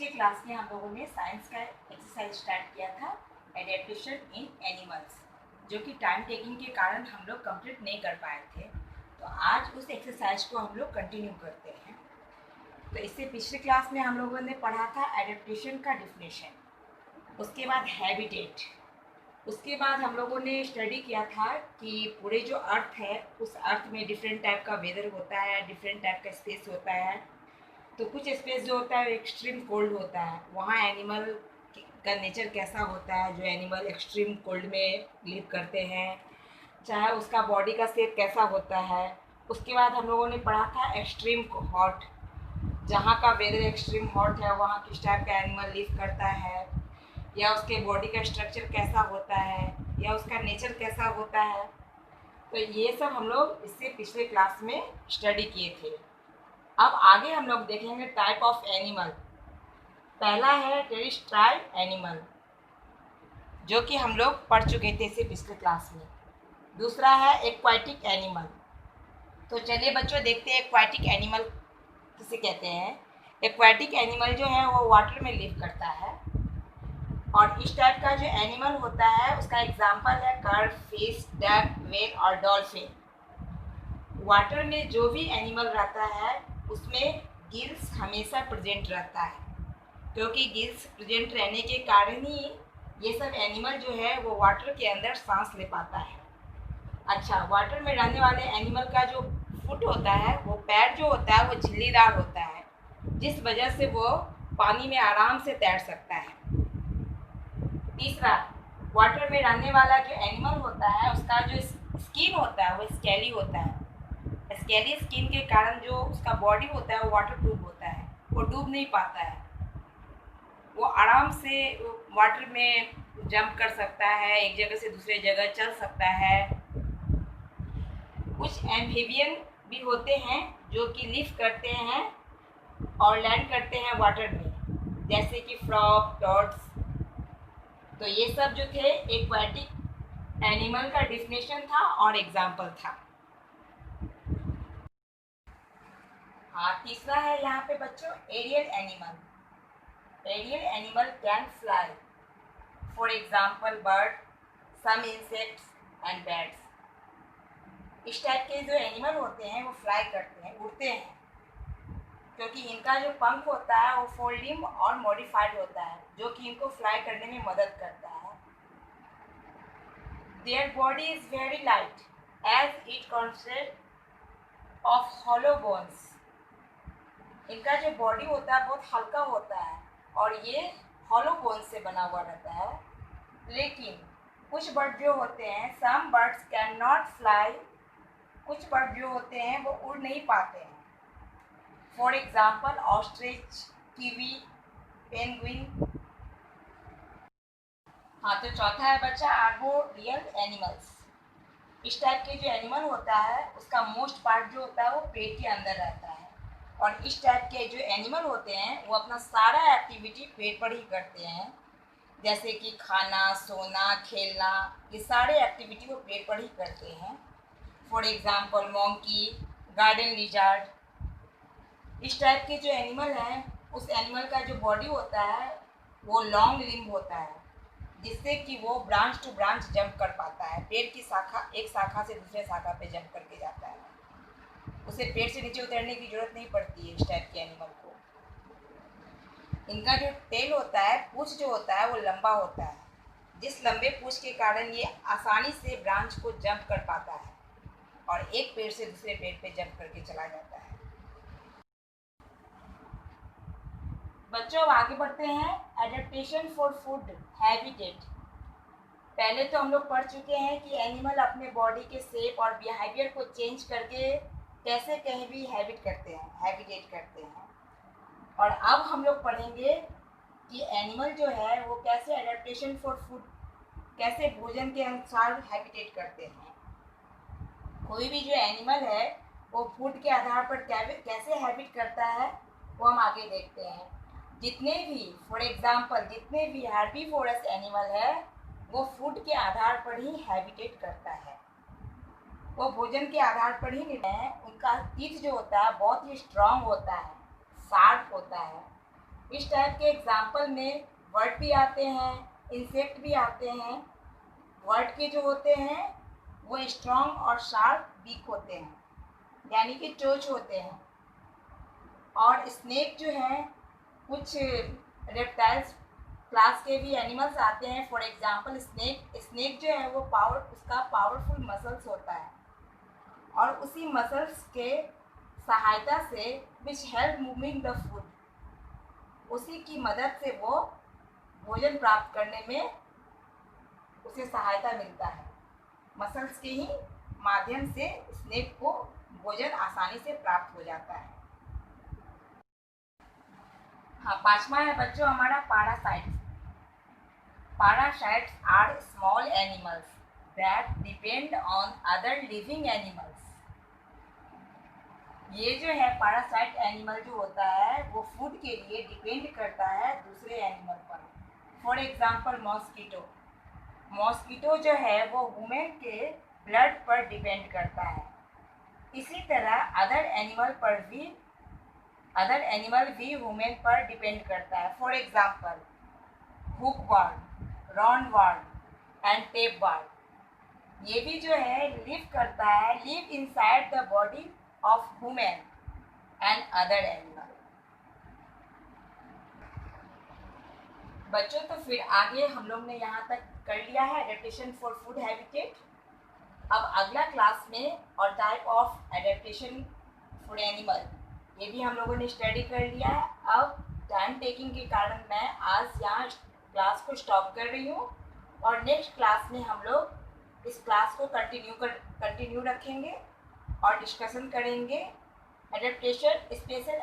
पिछले क्लास में हम लोगों ने साइंस का एक्सरसाइज स्टार्ट किया था एडेप्टेशन इन एनिमल्स, जो कि टाइम टेकिंग के कारण हम लोग कंप्लीट नहीं कर पाए थे। तो आज उस एक्सरसाइज को हम लोग कंटिन्यू करते हैं। तो इससे पिछले क्लास में हम लोगों ने पढ़ा था एडेप्टेशन का डिफिनेशन, उसके बाद हैबिटेट, उसके बाद हम लोगों ने स्टडी किया था कि पूरे जो अर्थ है उस अर्थ में डिफरेंट टाइप का वेदर होता है, डिफरेंट टाइप का स्पेस होता है। तो कुछ स्पेस जो होता है एक्सट्रीम कोल्ड होता है, वहाँ एनिमल का नेचर कैसा होता है, जो एनिमल एक्सट्रीम कोल्ड में लिव करते हैं, चाहे उसका बॉडी का शेप कैसा होता है। उसके बाद हम लोगों ने पढ़ा था एक्सट्रीम हॉट, जहाँ का वेदर एक्सट्रीम हॉट है वहाँ किस टाइप का एनिमल लिव करता है, या उसके बॉडी का स्ट्रक्चर कैसा होता है, या उसका नेचर कैसा होता है। तो ये सब हम लोग इससे पिछले क्लास में स्टडी किए थे। अब आगे हम लोग देखेंगे टाइप ऑफ एनिमल। पहला है टेरेस्ट्राइल एनिमल, जो कि हम लोग पढ़ चुके थे इससे पिछले क्लास में। दूसरा है एक्वाटिक एनिमल। तो चलिए बच्चों देखते हैं एक्वाटिक एनिमल किसे कहते हैं। एक्वाटिक एनिमल जो है वो वाटर में लिव करता है, और इस टाइप का जो एनिमल होता है उसका एग्जाम्पल है कार्प, फिश, डक, व्हेल और डॉल्फिन। वाटर में जो भी एनिमल रहता है उसमें गिल्स हमेशा प्रेजेंट रहता है, क्योंकि गिल्स प्रेजेंट रहने के कारण ही ये सब एनिमल जो है वो वाटर के अंदर सांस ले पाता है। अच्छा, वाटर में रहने वाले एनिमल का जो फुट होता है, वो पैर जो होता है वो झिल्लीदार होता है, जिस वजह से वो पानी में आराम से तैर सकता है। तीसरा, वाटर में रहने वाला जो एनिमल होता है उसका जो स्किन होता है वो स्केली होता है। स्केली स्किन के कारण जो उसका बॉडी होता है वो वाटर प्रूफ होता है, वो डूब नहीं पाता है, वो आराम से वाटर में जंप कर सकता है, एक जगह से दूसरे जगह चल सकता है। कुछ एम्फीबियन भी होते हैं जो कि लिव करते हैं और लैंड करते हैं वाटर में, जैसे कि फ्रॉग, टॉड्स। तो ये सब जो थे एक्वाटिक एनिमल का डिफिनेशन था और एग्जाम्पल था। हाँ, तीसरा है यहाँ पे बच्चों aerial animal. Aerial animal can fly, for example bird, some insects and bats. इस टाइप के जो एनिमल होते हैं वो फ्लाई करते हैं, उड़ते हैं, क्योंकि इनका जो पंख होता है वो फोल्डिंग और मॉडिफाइड होता है, जो कि इनको फ्लाई करने में मदद करता है। Their body is very light as it consist of hollow bones. इनका जो बॉडी होता है बहुत हल्का होता है और ये हॉलो बोन से बना हुआ रहता है। लेकिन कुछ बर्ड जो होते हैं, some birds can not fly, कुछ बर्ड जो होते हैं वो उड़ नहीं पाते हैं। For example ostrich, kiwi, penguin. हाँ, तो चौथा है बच्चा आर्बोरियल एनिमल्स। इस टाइप के जो एनिमल होता है उसका मोस्ट पार्ट जो होता है वो पेट के अंदर रहता है, और इस टाइप के जो एनिमल होते हैं वो अपना सारा एक्टिविटी पेट पर ही करते हैं, जैसे कि खाना, सोना, खेलना, ये सारे एक्टिविटी वो पेट पर ही करते हैं। For example monkey, garden lizard. इस टाइप के जो एनिमल हैं उस एनिमल का जो बॉडी होता है वो लॉन्ग लिम्ब होता है, जिससे कि वो ब्रांच टू ब्रांच जंप कर पाता है। पेड़ की शाखा, एक शाखा से दूसरे शाखा पे जंप करके जाता है, उसे पेड़ से नीचे उतरने की जरूरत नहीं पड़ती है इस टाइप के एनिमल को। इनका जो टेल होता है, पूंछ जो होता है वो लंबा होता है, जिस लंबे पूंछ के कारण ये आसानी से ब्रांच को जंप कर पाता है और एक पेड़ से दूसरे पेड़ पे जंप करके चला जाता है। बच्चों अब आगे बढ़ते हैं। Adaptation for food habitat. पहले तो हम लोग पढ़ चुके हैं कि एनिमल अपने बॉडी के शेप और बिहेवियर को चेंज करके कैसे कहीं भी हैबिटेट करते हैं। और अब हम लोग पढ़ेंगे कि एनिमल जो है वो कैसे एडेप्टेशन फॉर फूड, कैसे भोजन के अनुसार हैबिटेट करते हैं। कोई भी जो एनिमल है वो फूड के आधार पर कैसे हैबिट करता है वो हम आगे देखते हैं। जितने भी, फॉर एग्जाम्पल, जितने भी हर्बीवोरस एनिमल है वो फूड के आधार पर ही हैबिटेट करता है, वो भोजन के आधार पर ही निर्णय है। उनका टीथ जो होता है बहुत ही स्ट्रांग होता है, शार्प होता है, इस टाइप के एग्जाम्पल में वर्ड भी आते हैं, इंसेक्ट भी आते हैं। वर्ड के जो होते हैं वो स्ट्रॉन्ग और शार्प बीक होते हैं, यानी कि चोंच होते हैं। और स्नेक जो है कुछ रेप्टाइल्स क्लास के भी एनिमल्स आते हैं। फॉर एग्जांपल स्नेक जो है वो उसका पावरफुल मसल्स होता है, और उसी मसल्स के सहायता से which help moving the food, उसी की मदद से वो भोजन प्राप्त करने में उसे सहायता मिलता है। मसल्स के ही माध्यम से स्नेक को भोजन आसानी से प्राप्त हो जाता है। हाँ, पांचवा है बच्चों हमारा parasites. Parasites are small animals that depend on other living animals. ये जो है पैरासाइट एनिमल जो होता है वो फूड के लिए डिपेंड करता है दूसरे एनिमल पर। फॉर एग्जांपल मॉस्किटो जो है वो वुमेन के ब्लड पर डिपेंड करता है। इसी तरह अदर एनिमल भी वुमेन पर डिपेंड करता है। For example hookworm, roundworm and tapeworm, ये भी जो है live inside the body of women and other animal. बच्चों तो फिर आगे हम लोग ने यहाँ तक कर लिया है एडेप्टेशन फॉर फूड हैबिटेट। अब अगला क्लास में और type of adaptation for animal, ये भी हम लोगों ने स्टडी कर लिया है। अब टाइम टेकिंग के कारण मैं आज यहाँ क्लास को स्टॉप कर रही हूँ, और नेक्स्ट क्लास में हम लोग इस क्लास को कंटिन्यू रखेंगे और डिस्कशन करेंगे एडेप्टेशन स्पेशल